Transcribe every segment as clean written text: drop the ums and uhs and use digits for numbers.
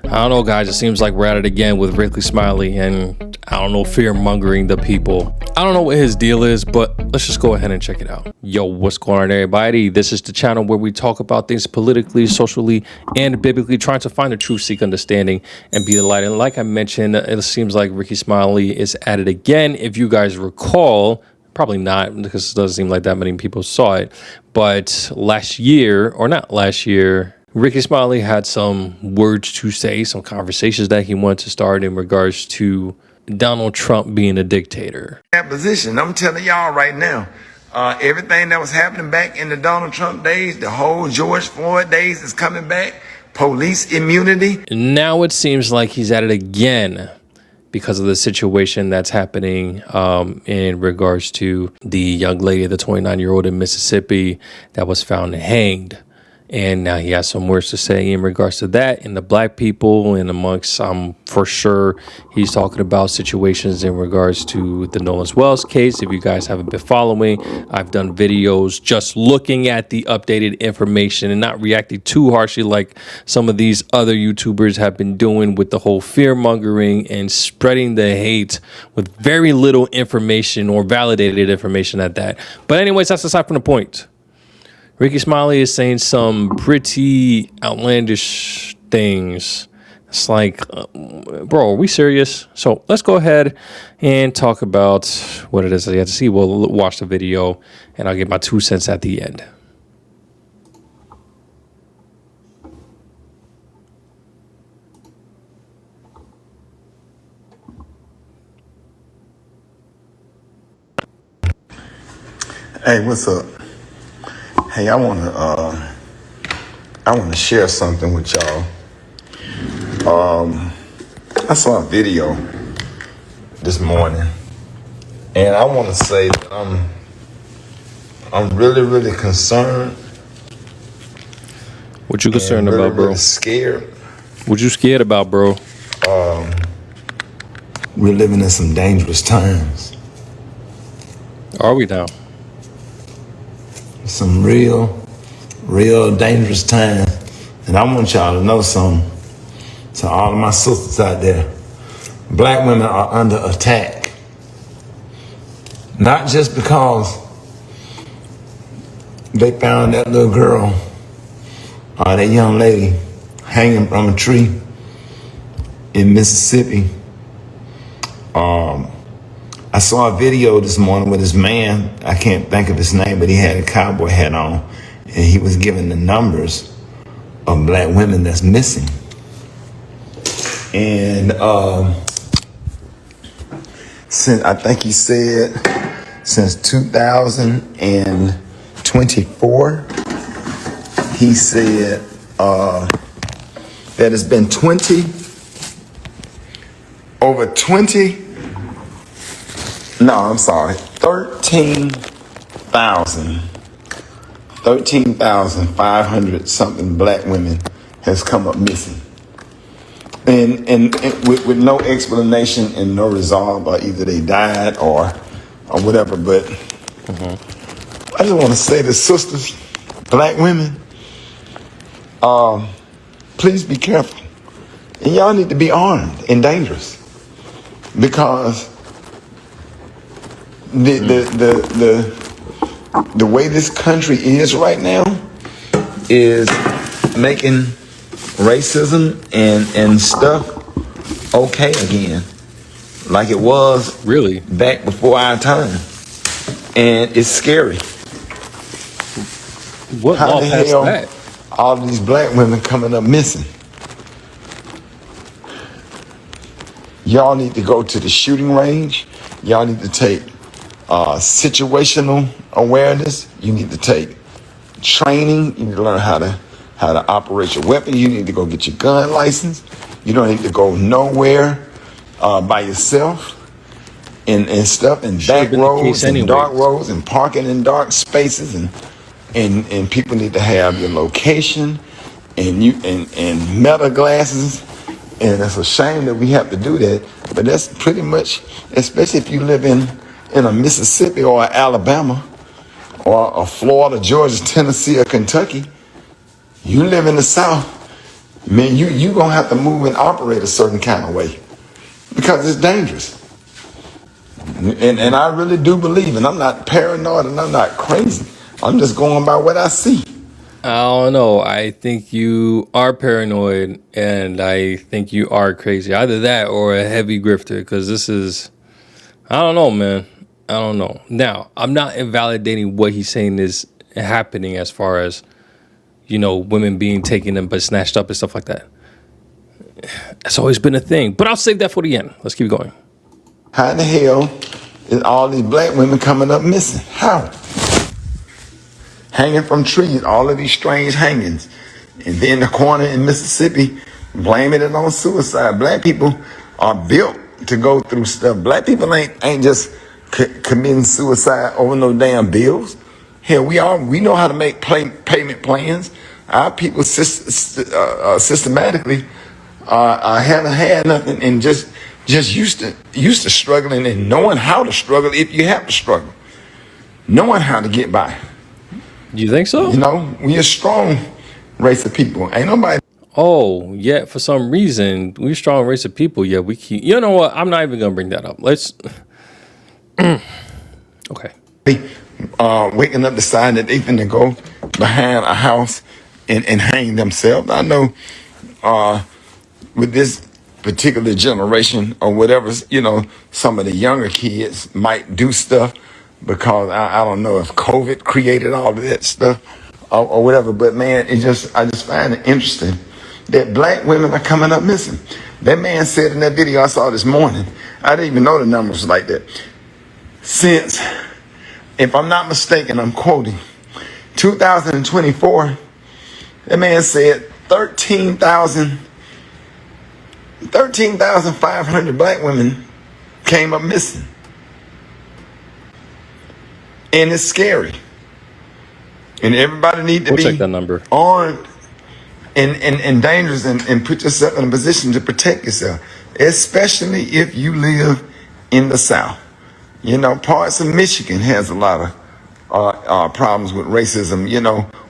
I don't know, guys. It seems like we're at it again with Rickey Smiley and, I don't know, fear-mongering the people. I don't know what his deal is, but let's just go ahead and check it out. Yo, what's going on, everybody? This is the channel where we talk about things politically, socially, and biblically, trying to find the truth, seek understanding, and be the light. And like I mentioned, it seems like Rickey Smiley is at it again. If you guys recall, probably not, because it doesn't seem like that many people saw it, but last year, or not last year, Rickey Smiley had some words to say, some conversations that he wanted to start in regards to Donald Trump being a dictator. That position, I'm telling y'all right now, everything that was happening back in the Donald Trump days, the whole George Floyd days is coming back. Police immunity. Now it seems like he's at it again because of the situation that's happening in regards to the young lady, the 29-year-old in Mississippi that was found hanged. And now he has some words to say in regards to that and the black people, and amongst for sure he's talking about situations in regards to the Nolan Wells case. If you guys haven't been following, I've done videos just looking at the updated information and not reacting too harshly like some of these other YouTubers have been doing with the whole fear mongering and spreading the hate with very little information or validated information at that. But anyways, that's aside from the point. Rickey Smiley is saying some pretty outlandish things. It's like, bro, are we serious? So let's go ahead and talk about what it is that you have to see. We'll watch the video, and I'll give my 2 cents at the end. Hey, what's up? Hey, I wanna share something with y'all. I saw a video this morning, and I want to say that I'm really concerned. What you concerned about, bro? Really scared. What you scared about, bro? We're living in some dangerous times. Are we now? Some real dangerous times. And I want y'all to know something. To all of my sisters out there, black women are under attack. Not just because they found that little girl or that young lady hanging from a tree in Mississippi. I saw a video this morning with this man, I can't think of his name, but he had a cowboy hat on, and he was giving the numbers of black women that's missing. And since, I think he said, since 2024, he said that it's been 13,500 something black women has come up missing. And with no explanation and no resolve, or either they died or whatever. But I just want to say to sisters, black women, please be careful. And y'all need to be armed and dangerous, because the way this country is right now is making racism and stuff okay again, like it was really back before our time, and it's scary. What law passed that? All these black women coming up missing. Y'all need to go to the shooting range. Y'all need to take situational awareness. You need to take training. You need to learn how to operate your weapon. You need to go get your gun license. You don't need to go nowhere by yourself and stuff, and back roads and dark roads and parking in dark spaces, and people need to have your location and meta glasses. And it's a shame that we have to do that, but that's pretty much, especially if you live in a Mississippi or Alabama or a Florida, Georgia, Tennessee, or Kentucky. You live in the South, Man, you gonna have to move and operate a certain kind of way because it's dangerous. And I really do believe, and I'm not paranoid and I'm not crazy. I'm just going by what I see. I don't know. I think you are paranoid, and I think you are crazy. Either that or a heavy grifter, because this is, I don't know, man. I don't know. Now, I'm not invalidating what he's saying is happening as far as, women being taken and but snatched up and stuff like that. That's always been a thing. But I'll save that for the end. Let's keep going. How in the hell is all these black women coming up missing? How? Hanging from trees, all of these strange hangings. And then the corner in Mississippi, blaming it on suicide. Black people are built to go through stuff. Black people ain't just committing suicide over no damn bills. Hell, we know how to make payment plans. Our people systematically haven't had nothing and just used to struggling and knowing how to struggle if you have to struggle. Knowing how to get by. You think so? We a strong race of people. Ain't nobody. Oh, yeah, for some reason, we're a strong race of people. Yeah, we keep. You know what? I'm not even going to bring that up. Let's. Okay. Waking up deciding that they finna go behind a house and hang themselves. I know with this particular generation or whatever, some of the younger kids might do stuff because I don't know if COVID created all of that stuff or whatever. But man, I just find it interesting that black women are coming up missing. That man said in that video I saw this morning, I didn't even know the numbers like that. Since, if I'm not mistaken, I'm quoting, 2024, that man said 13,500 black women came up missing. And it's scary. And everybody need to check that be number. armed and dangerous and put yourself in a position to protect yourself, especially if you live in the South. Parts of Michigan has a lot of problems with racism,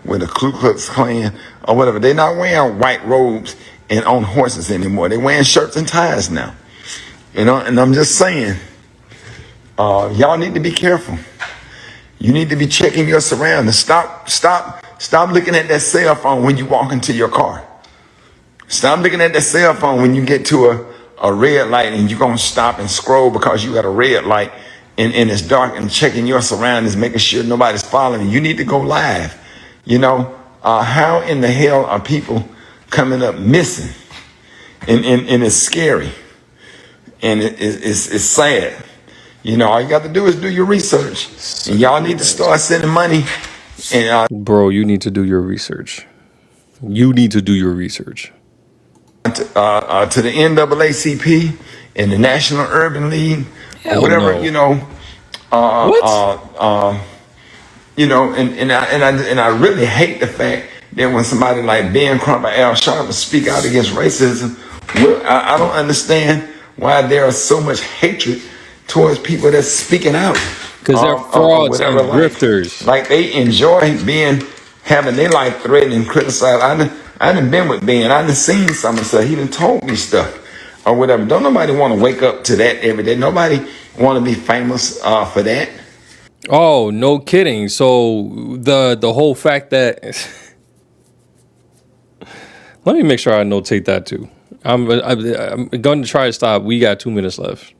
with the Ku Klux Klan or whatever. They're not wearing white robes and on horses anymore. They're wearing shirts and ties now. And I'm just saying, y'all need to be careful. You need to be checking your surroundings. Stop looking at that cell phone when you walk into your car. Stop looking at that cell phone when you get to a red light and you're going to stop and scroll because you got a red light and it's dark, and checking your surroundings, making sure nobody's following you. You need to go live. How in the hell are people coming up missing? And it's scary. And it's sad. All you got to do is do your research. And y'all need to start sending money. And Bro, you need to do your research. You need to do your research. To the NAACP and the National Urban League, or whatever, no. What? And I really hate the fact that when somebody like Ben Crump or Al Sharpton speak out against racism, I don't understand why there is so much hatred towards people that's speaking out. Because they're frauds and grifters. Like they enjoy having their life threatened and criticized. I done been with Ben. I done seen some of stuff. He done told me stuff or whatever. Don't nobody want to wake up to that every day. Nobody want to be famous for that. Oh, no kidding. So the whole fact that let me make sure I notate that too. I'm going to try to stop. We got 2 minutes left.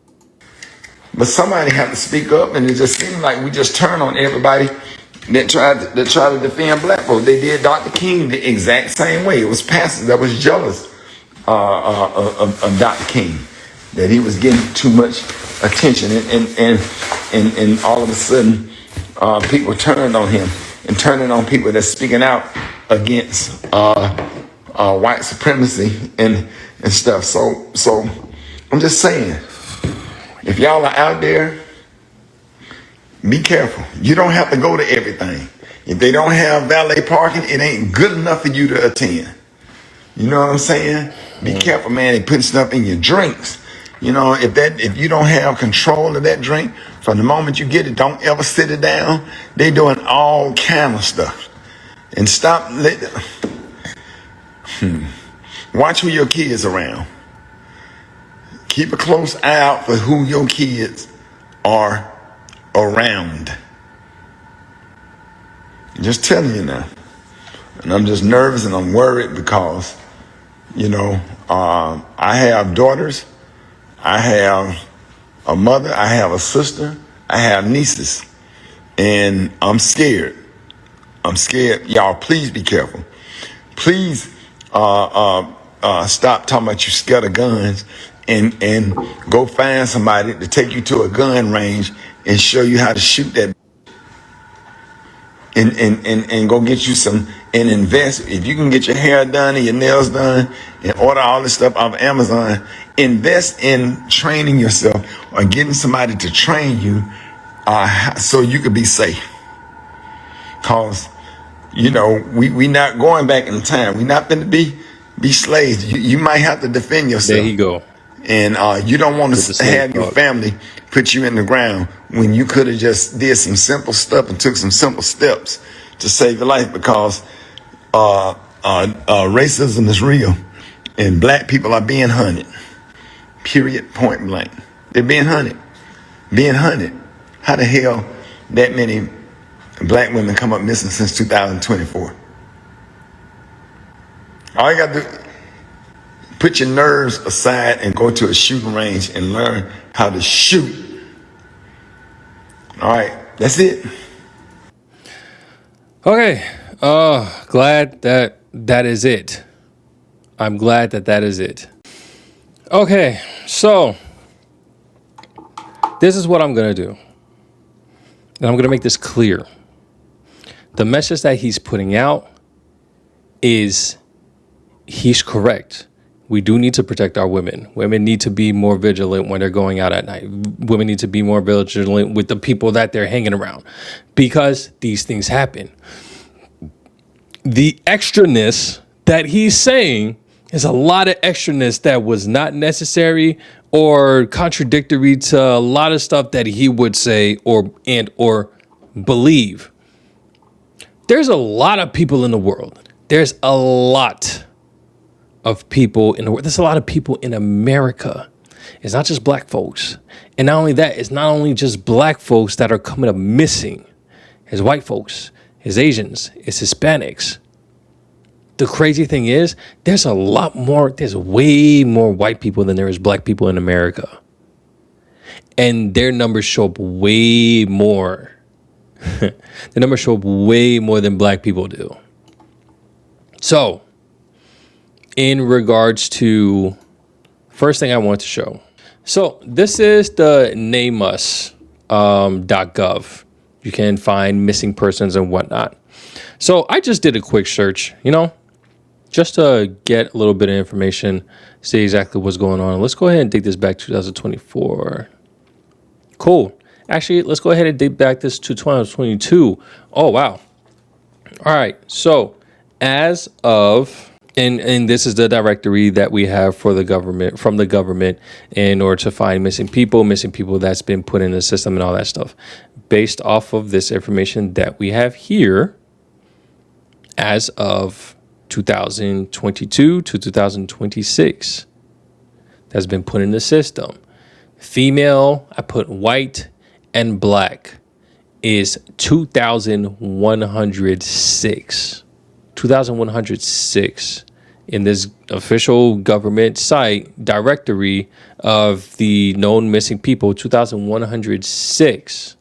But somebody had to speak up, and it just seemed like we just turn on everybody that tried to defend black folks. They did Dr. King the exact same way. It was pastors that was jealous of Dr. King, that he was getting too much attention, and all of a sudden people turned on him and turning on people that's speaking out against white supremacy and stuff. So I'm just saying, if y'all are out there, be careful. You don't have to go to everything. If they don't have valet parking, it ain't good enough for you to attend. You know what I'm saying? Be careful, man. They putting stuff in your drinks. If you don't have control of that drink, from the moment you get it, don't ever sit it down. They doing all kind of stuff. And stop. Watch who your kids around. Keep a close eye out for who your kids are around. Just telling you now. And I'm just nervous and I'm worried because, I have daughters, I have a mother, I have a sister, I have nieces, and I'm scared. I'm scared. Y'all, please be careful. Please stop talking about you scared of guns and go find somebody to take you to a gun range and show you how to shoot that and go get you some and invest. If you can get your hair done and your nails done and order all this stuff off Amazon, invest in training yourself or getting somebody to train you so you could be safe. Cause we not going back in time. We not going to be slaves. You might have to defend yourself. There you go. And you don't want to have your family put you in the ground when you could have just did some simple stuff and took some simple steps to save your life, because racism is real and black people are being hunted. Period. Point blank. They're being hunted. Being hunted. How the hell that many black women come up missing since 2024? All you got to do, put your nerves aside and go to a shooting range and learn how to shoot. All right, that's it. Okay, glad that is it. I'm glad that is it. Okay, so this is what I'm going to do. And I'm going to make this clear. The message that he's putting out is he's correct. We do need to protect our women. Women need to be more vigilant when they're going out at night. Women need to be more vigilant with the people that they're hanging around, because these things happen. The extraness that he's saying is a lot of extraness that was not necessary or contradictory to a lot of stuff that he would say or believe. There's a lot of people in the world. There's a lot of people in the world. There's a lot of people in America. It's not just black folks. And not only that, it's not only just black folks that are coming up missing. It's white folks, it's Asians, it's Hispanics. The crazy thing is, there's way more white people than there is black people in America. And their numbers show up way more. The numbers show up way more than black people do. So, in regards to, first thing I want to show. So this is the NamUs .gov. You can find missing persons and whatnot. So I just did a quick search, just to get a little bit of information, see exactly what's going on. Let's go ahead and dig this back to 2024. Cool. Actually, let's go ahead and dig back this to 2022. Oh, wow. All right. So as of, and this is the directory that we have for the government, from the government, in order to find missing people that's been put in the system and all that stuff. Based off of this information that we have here, as of 2022 to 2026, that's been put in the system. Female, I put white and black, is 2,106. 2,106 in this official government site directory of the known missing people, 2,106.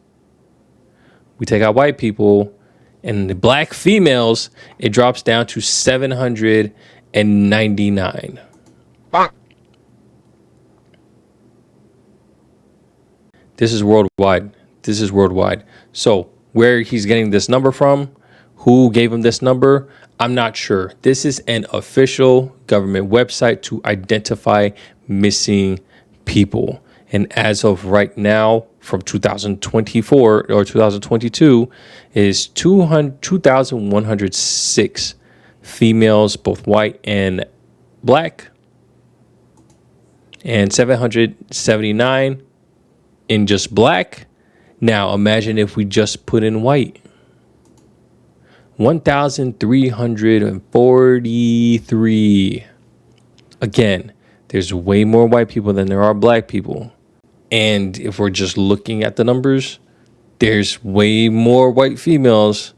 We take out white people, and the black females, it drops down to 799. This is worldwide. So where he's getting this number from, who gave him this number, I'm not sure. This is an official government website to identify missing people. And as of right now, from 2024 or 2022, is 2,106 females, both white and black, and 779 in just black. Now imagine if we just put in white. 1,343 Again, there's way more white people than there are black people. And if we're just looking at the numbers, there's way more white females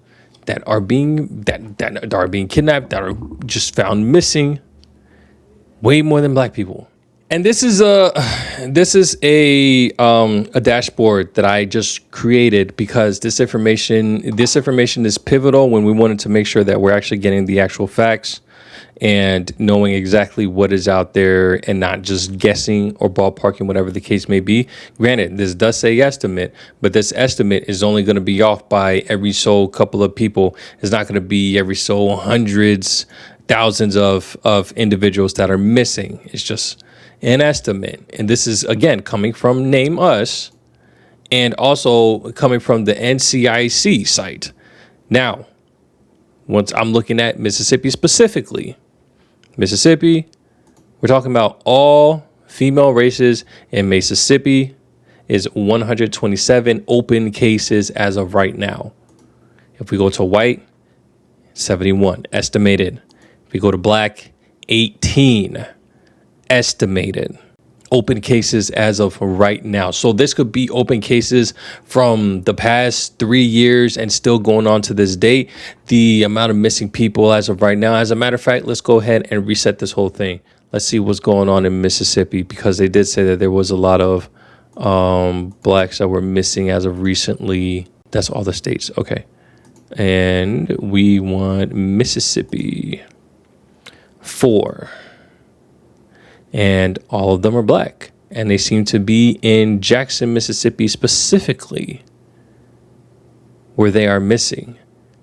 that are being that are being kidnapped, that are just found missing, way more than black people. And this is a dashboard that I just created because this information is pivotal when we wanted to make sure that we're actually getting the actual facts and knowing exactly what is out there and not just guessing or ballparking, whatever the case may be. Granted, this does say estimate, but this estimate is only going to be off by every so couple of people. It's not going to be every so hundreds, thousands of individuals that are missing. It's just an estimate. And this is, again, coming from NamUs and also coming from the NCIC site. Now, once I'm looking at Mississippi specifically, Mississippi, we're talking about all female races in Mississippi is 127 open cases as of right now. If we go to white, 71 estimated. If we go to black, 18 estimated open cases as of right now. So this could be open cases from the past 3 years and still going on to this date. The amount of missing people as of right now. As a matter of fact, let's go ahead and reset this whole thing. Let's see what's going on in Mississippi, because they did say that there was a lot of blacks that were missing as of recently. That's all the states. Okay. And we want Mississippi 4. And all of them are black. And they seem to be in Jackson, Mississippi specifically, where they are missing.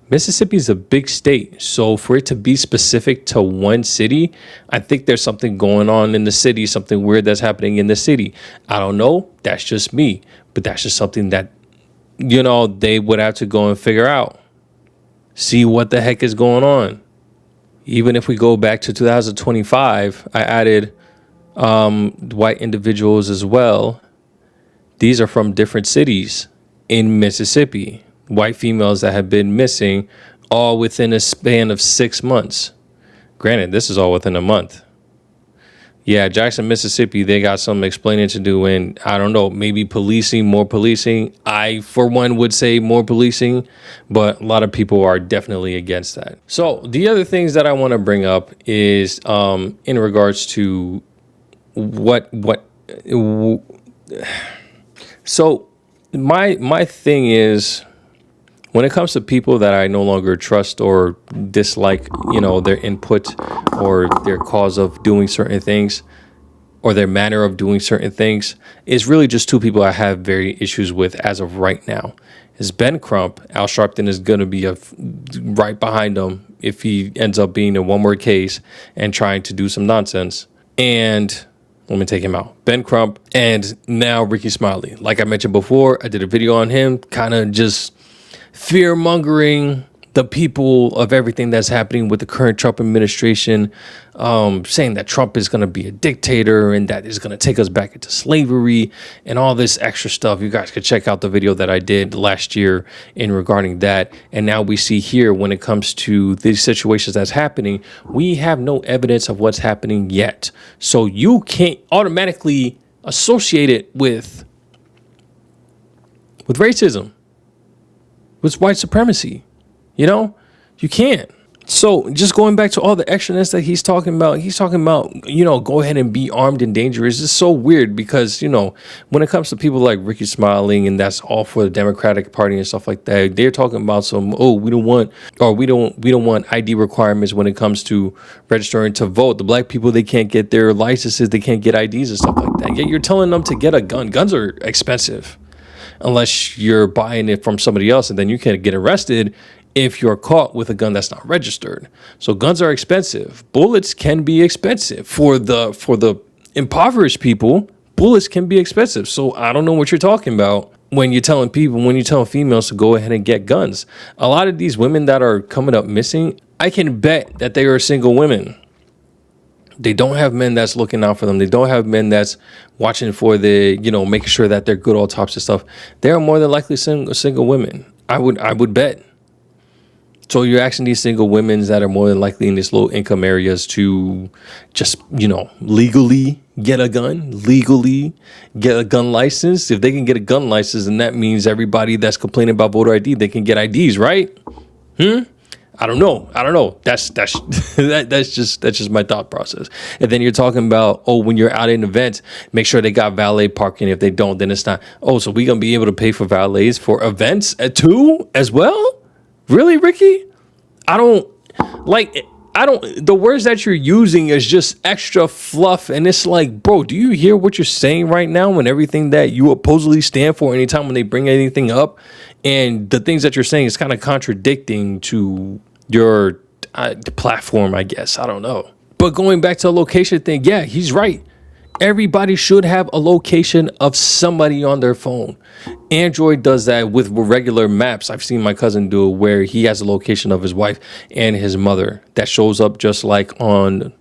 Mississippi is a big state. So for it to be specific to one city, I think there's something going on in the city, something weird that's happening in the city. I don't know. That's just me. But that's just something that, they would have to go and figure out. See what the heck is going on. Even if we go back to 2025, I added white individuals as well. These are from different cities in Mississippi. White females that have been missing, all within a span of 6 months. Granted, this is all within a month. Yeah, Jackson, Mississippi, they got some explaining to do. And I don't know, maybe more policing. I, for one, would say more policing, but a lot of people are definitely against that. So the other things that I want to bring up is in regards to so my thing is, when it comes to people that I no longer trust or dislike, their input or their cause of doing certain things or their manner of doing certain things, it's really just two people I have very issues with as of right now. Is Ben Crump. Al Sharpton is going to be right behind him if he ends up being in one more case and trying to do some nonsense. And let me take him out. Ben Crump, and now Rickey Smiley. Like I mentioned before, I did a video on him, kind of just fear-mongering the people of everything that's happening with the current Trump administration, saying that Trump is going to be a dictator and that is going to take us back into slavery and all this extra stuff. You guys could check out the video that I did last year in regarding that. And now we see here, when it comes to these situations that's happening, we have no evidence of what's happening yet. So you can't automatically associate it with racism, with white supremacy. You can't. So just going back to all the extraness that he's talking about, go ahead and be armed and dangerous. It's so weird because, when it comes to people like Rickey Smiley, and that's all for the Democratic Party and stuff like that, they're talking about we don't want ID requirements when it comes to registering to vote. The black people, they can't get their licenses, they can't get IDs and stuff like that. Yet you're telling them to get a gun. Guns are expensive unless you're buying it from somebody else, and then you can get arrested if you're caught with a gun that's not registered. So guns are expensive. Bullets can be expensive. For the impoverished people, bullets can be expensive. So I don't know what you're talking about when you're telling females to go ahead and get guns. A lot of these women that are coming up missing, I can bet that they are single women. They don't have men that's looking out for them. They don't have men that's watching for making sure that they're good, all types of stuff. They are more than likely single women. I would bet. So you're asking these single women that are more than likely in these low income areas to just, legally get a gun, legally get a gun license. If they can get a gun license, then that means everybody that's complaining about voter ID, they can get IDs, right? I don't know. That's that's just my thought process. And then you're talking about, when you're out at an event, make sure they got valet parking. If they don't, then it's not. So we gonna be able to pay for valets for events too as well? Really, Ricky? The words that you're using is just extra fluff. And it's like, bro, do you hear what you're saying right now and everything that you supposedly stand for anytime when they bring anything up? And the things that you're saying is kind of contradicting to your platform, I guess. I don't know. But going back to the location thing, yeah, he's right. Everybody should have a location of somebody on their phone. Android does that with regular maps. I've seen my cousin do it where he has a location of his wife and his mother that shows up just like on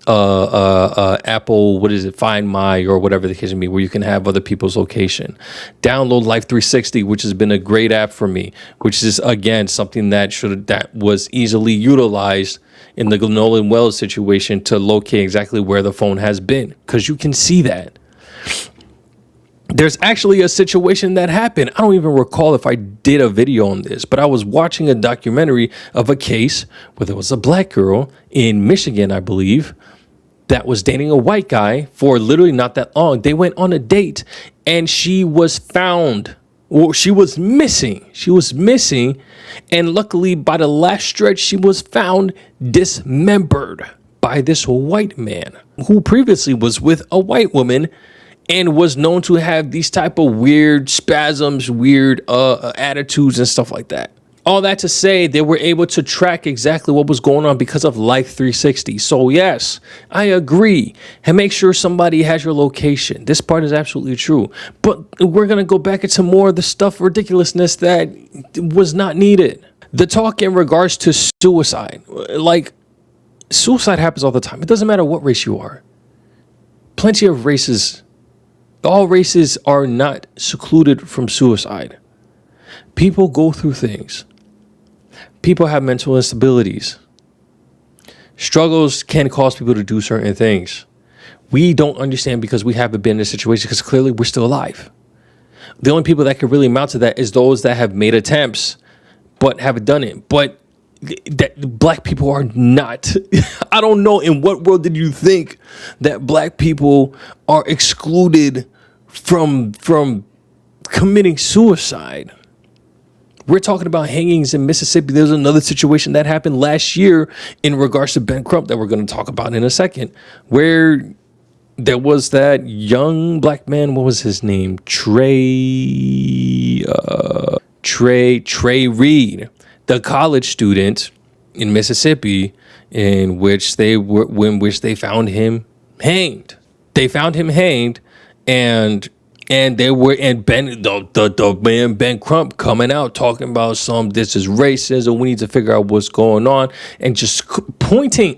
Apple, Find My or whatever the case may be, where you can have other people's location. Download Life 360, which has been a great app for me, which is again something that was easily utilized in the Nolan Wells situation to locate exactly where the phone has been, because you can see that. There's actually a situation that happened. I don't even recall if I did a video on this, but I was watching a documentary of a case where there was a black girl in Michigan, I believe, that was dating a white guy for literally not that long. They went on a date and she was found. Well, she was missing. And luckily, by the last stretch, she was found dismembered by this white man who previously was with a white woman and was known to have these type of weird spasms, weird attitudes and stuff like that. All that to say, they were able to track exactly what was going on because of Life 360. So yes, I agree. And make sure somebody has your location. This part is absolutely true. But we're going to go back into more of the stuff, ridiculousness that was not needed. The talk in regards to suicide. Like, suicide happens all the time. It doesn't matter what race you are. Plenty of races. All races are not secluded from suicide. People go through things. People have mental instabilities. Struggles can cause people to do certain things. We don't understand because we haven't been in a situation, because clearly we're still alive. The only people that can really amount to that is those that have made attempts but haven't done it. But that black people are not. I don't know, in what world did you think that black people are excluded from committing suicide? We're talking about hangings in Mississippi. There's another situation that happened last year in regards to Ben Crump that we're going to talk about in a second, where there was that young black man. What was his name? Trey Reed, the college student in Mississippi, in which they found him hanged. They found him hanged, and they were, and the man Ben Crump coming out talking about this is racism. We need to figure out what's going on, and just pointing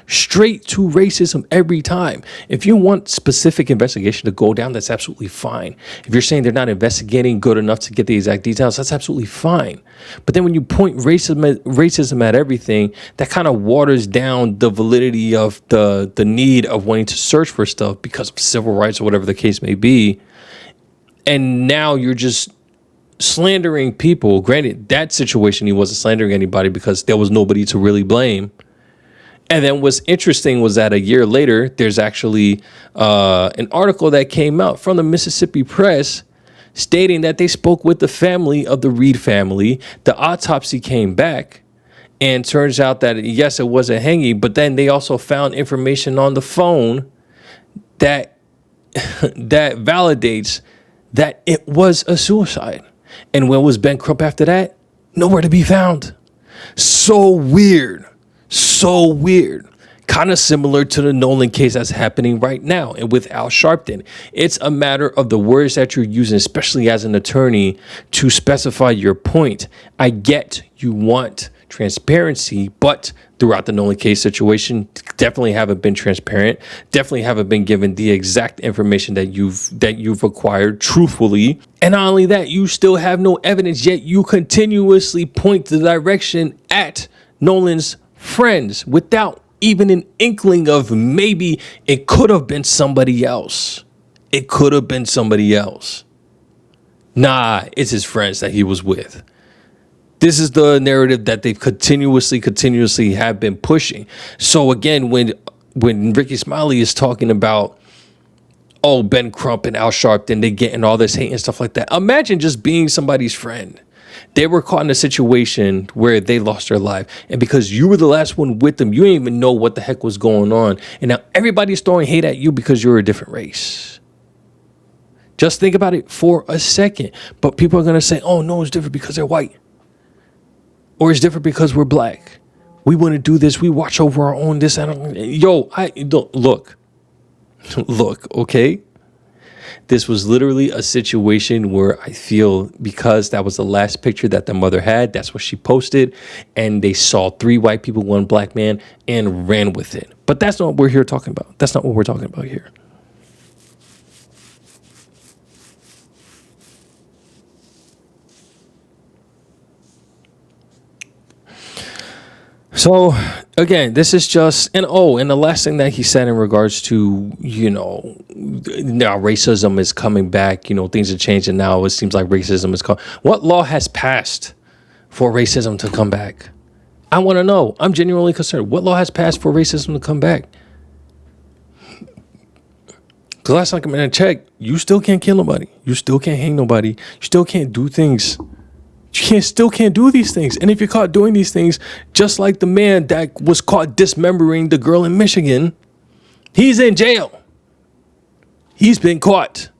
straight to racism every time. If you want specific investigation to go down, that's absolutely fine. If you're saying they're not investigating good enough to get the exact details, that's absolutely fine. But then when you point racism at everything, that kind of waters down the validity of the need of wanting to search for stuff because of civil rights or whatever the case may be. And now you're just slandering people. Granted, that situation, he wasn't slandering anybody because there was nobody to really blame. And then what's interesting was that a year later, there's actually an article that came out from the Mississippi Press stating that they spoke with the family of the Reed family. The autopsy came back, and turns out that, yes, it was a hanging, but then they also found information on the phone that validates that it was a suicide. And where was Ben Crump after that? Nowhere to be found. So weird. Kind of similar to the Nolan case that's happening right now and with Al Sharpton. It's a matter of the words that you're using, especially as an attorney, to specify your point. I get you want transparency, but throughout the Nolan case situation, definitely haven't been transparent, definitely haven't been given the exact information that you've acquired truthfully. And not only that, you still have no evidence, yet you continuously point the direction at Nolan's friends without even an inkling of maybe it could have been somebody else. It could have been somebody else. Nah, it's his friends that he was with. This is the narrative that they've continuously have been pushing. So again, when Rickey Smiley is talking about, oh, Ben Crump and Al Sharpton, they getting all this hate and stuff like that. Imagine just being somebody's friend. They were caught in a situation where they lost their life. And because you were the last one with them, you didn't even know what the heck was going on. And now everybody's throwing hate at you because you're a different race. Just think about it for a second. But people are going to say, oh, no, it's different because they're white. Or it's different because we're black. We want to do this. We watch over our own this. Look, okay? This was literally a situation where I feel because that was the last picture that the mother had, that's what she posted, and they saw 3 white people, 1 black man, and ran with it. But that's not what we're here talking about. That's not what we're talking about here. So again, this is just, and the last thing that he said in regards to, now racism is coming back, things are changing now. It seems like racism is coming. What law has passed for racism to come back? I want to know. I'm genuinely concerned. What law has passed for racism to come back? Because last time I'm going to check, you still can't kill nobody. You still can't hang nobody. You still can't do things. You still can't do these things. And if you're caught doing these things, just like the man that was caught dismembering the girl in Michigan, he's in jail. He's been caught.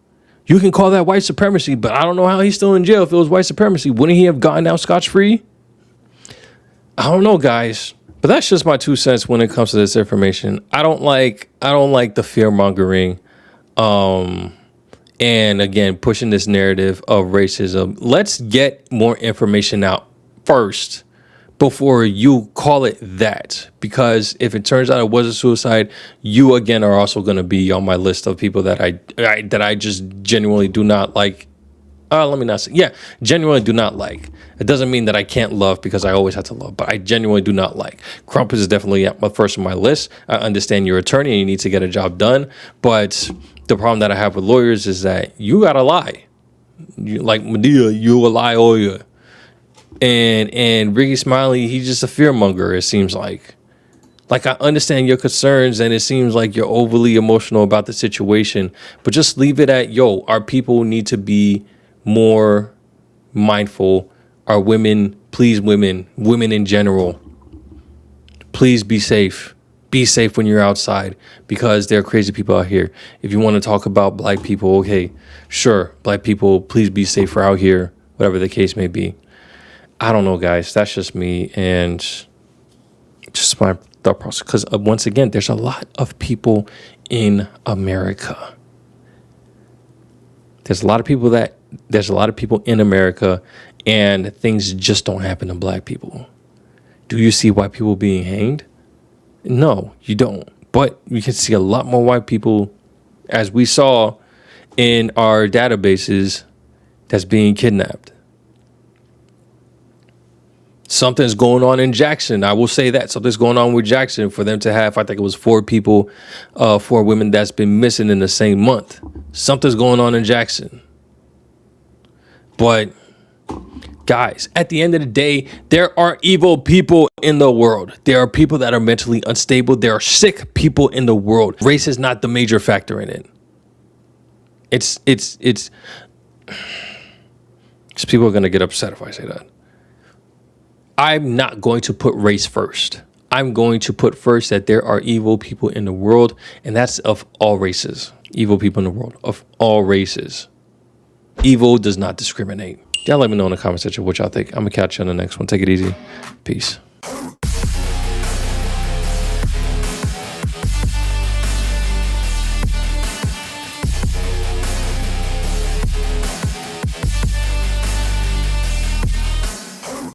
You can call that white supremacy, but I don't know how he's still in jail if it was white supremacy. Wouldn't he have gotten out scotch-free? I don't know, guys. But that's just my 2 cents when it comes to this information. I don't like the fear-mongering. And again, pushing this narrative of racism. Let's get more information out first before you call it that. Because if it turns out it was a suicide, you again are also going to be on my list of people that I just genuinely do not like. Let me not say. Yeah, genuinely do not like. It doesn't mean that I can't love because I always have to love, but I genuinely do not like. Crump is definitely first on my list. I understand you're an attorney and you need to get a job done, but the problem that I have with lawyers is that you gotta lie. You, like Medea, you a lie lawyer. And Rickey Smiley, he's just a fearmonger, it seems like. Like, I understand your concerns and it seems like you're overly emotional about the situation, but just leave it at, our people need to be more mindful. Our women, please, women in general, please be safe. Be safe when you're outside because there are crazy people out here. If you want to talk about black people, okay, sure. Black people, please be safer out here, whatever the case may be. I don't know, guys. That's just me and just my thought process. Because once again, there's a lot of people in America. There's a lot of people in America and things just don't happen to black people. Do you see white people being hanged? No, you don't. But you can see a lot more white people, as we saw in our databases, that's being kidnapped. Something's going on in Jackson. I will say that. Something's going on with Jackson for them to have, I think it was 4 people, 4 women that's been missing in the same month. Something's going on in Jackson. But guys, at the end of the day, there are evil people in the world. There are people that are mentally unstable. There are sick people in the world. Race is not the major factor in it. It's people are going to get upset if I say that. I'm not going to put race first. I'm going to put first that there are evil people in the world, and that's of all races. Evil people in the world of all races. Evil does not discriminate. Y'all let me know in the comment section what y'all think. I'm going to catch you on the next one. Take it easy. Peace.